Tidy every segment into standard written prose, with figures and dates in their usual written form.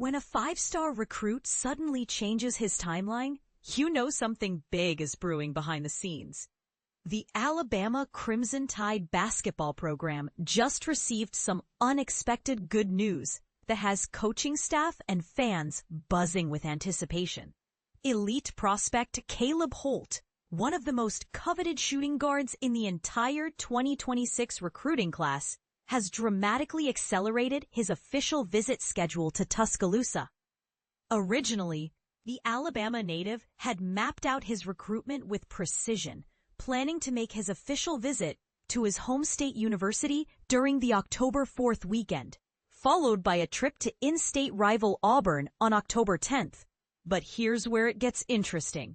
When a five-star recruit suddenly changes his timeline, you know something big is brewing behind the scenes. The Alabama Crimson Tide basketball program just received some unexpected good news that has coaching staff and fans buzzing with anticipation. Elite prospect Caleb Holt, one of the most coveted shooting guards in the entire 2026 recruiting class, has dramatically accelerated his official visit schedule to Tuscaloosa. Originally, the Alabama native had mapped out his recruitment with precision, planning to make his official visit to his home state university during the October 4th weekend, followed by a trip to in-state rival Auburn on October 10th. But here's where it gets interesting.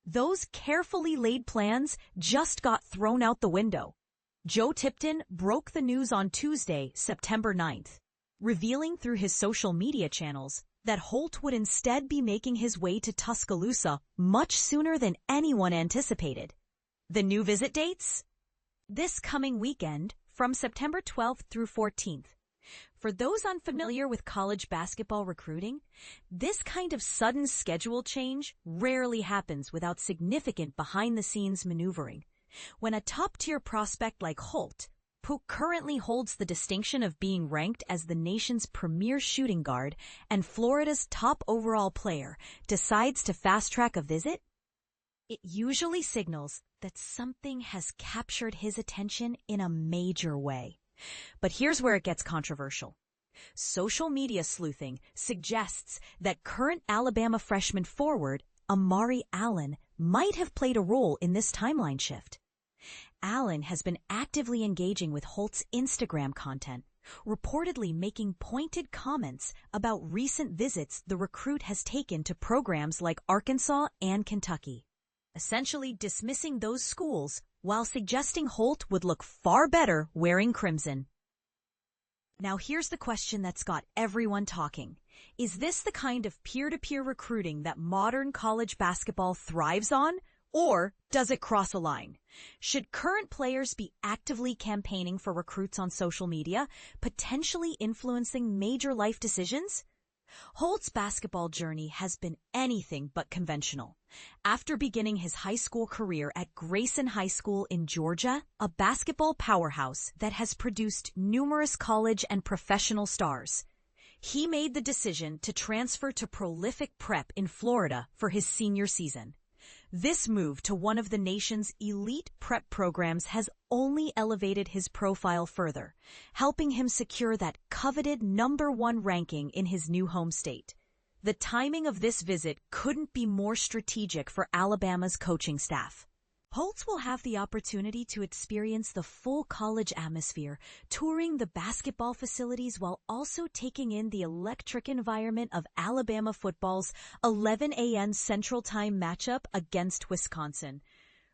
Those carefully laid plans just got thrown out the window. Joe Tipton broke the news on Tuesday, September 9th, revealing through his social media channels that Holt would instead be making his way to Tuscaloosa much sooner than anyone anticipated. The new visit dates? This coming weekend, from September 12th through 14th. For those unfamiliar with college basketball recruiting, this kind of sudden schedule change rarely happens without significant behind-the-scenes maneuvering. When a top-tier prospect like Holt, who currently holds the distinction of being ranked as the nation's premier shooting guard and Florida's top overall player, decides to fast-track a visit, it usually signals that something has captured his attention in a major way. But here's where it gets controversial. Social media sleuthing suggests that current Alabama freshman forward Amari Allen might have played a role in this timeline shift. Allen has been actively engaging with Holt's Instagram content, reportedly making pointed comments about recent visits the recruit has taken to programs like Arkansas and Kentucky, essentially dismissing those schools while suggesting Holt would look far better wearing crimson. Now here's the question that's got everyone talking. Is this the kind of peer-to-peer recruiting that modern college basketball thrives on, or does it cross a line? Should current players be actively campaigning for recruits on social media, potentially influencing major life decisions? Holt's basketball journey has been anything but conventional. After beginning his high school career at Grayson High School in Georgia, a basketball powerhouse that has produced numerous college and professional stars, he made the decision to transfer to prolific prep in Florida for his senior season. This move to one of the nation's elite prep programs has only elevated his profile further, helping him secure that coveted #1 ranking in his new home state. The timing of this visit couldn't be more strategic for Alabama's coaching staff. Holt will have the opportunity to experience the full college atmosphere, touring the basketball facilities while also taking in the electric environment of Alabama football's 11 a.m. Central Time matchup against Wisconsin.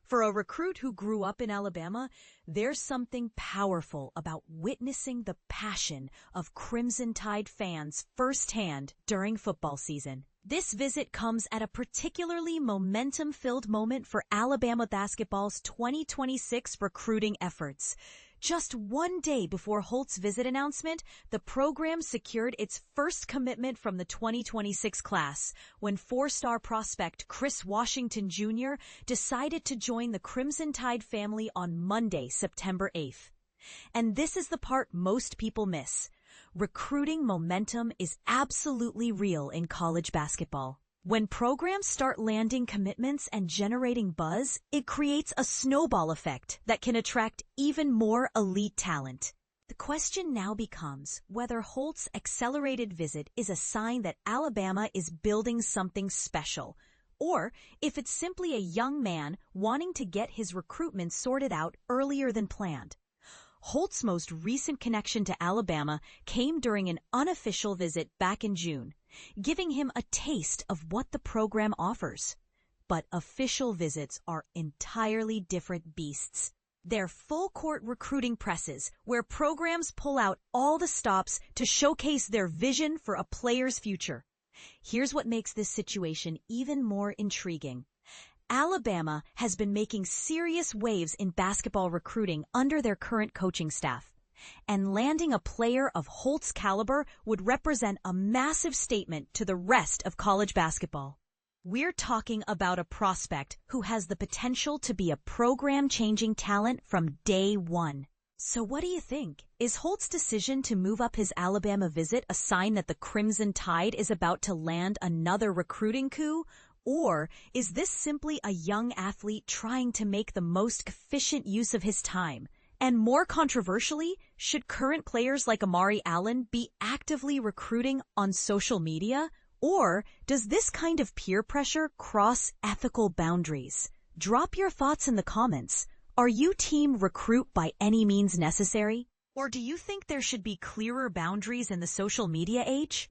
For a recruit who grew up in Alabama, there's something powerful about witnessing the passion of Crimson Tide fans firsthand during football season. This visit comes at a particularly momentum-filled moment for Alabama basketball's 2026 recruiting efforts. Just one day before Holt's visit announcement, the program secured its first commitment from the 2026 class when four-star prospect Chris Washington Jr. decided to join the Crimson Tide family on Monday, September 8th. And this is the part most people miss. Recruiting momentum is absolutely real in college basketball. When programs start landing commitments and generating buzz, it creates a snowball effect that can attract even more elite talent. The question now becomes whether Holt's accelerated visit is a sign that Alabama is building something special, or if it's simply a young man wanting to get his recruitment sorted out earlier than planned. Holt's most recent connection to Alabama came during an unofficial visit back in June, giving him a taste of what the program offers. But official visits are entirely different beasts. They're full-court recruiting presses where programs pull out all the stops to showcase their vision for a player's future. Here's what makes this situation even more intriguing. Alabama has been making serious waves in basketball recruiting under their current coaching staff. And landing a player of Holt's caliber would represent a massive statement to the rest of college basketball. We're talking about a prospect who has the potential to be a program-changing talent from day one. So what do you think? Is Holt's decision to move up his Alabama visit a sign that the Crimson Tide is about to land another recruiting coup? Or is this simply a young athlete trying to make the most efficient use of his time? And more controversially, should current players like Amari Allen be actively recruiting on social media? Or does this kind of peer pressure cross ethical boundaries? Drop your thoughts in the comments. Are you team recruit by any means necessary? Or do you think there should be clearer boundaries in the social media age?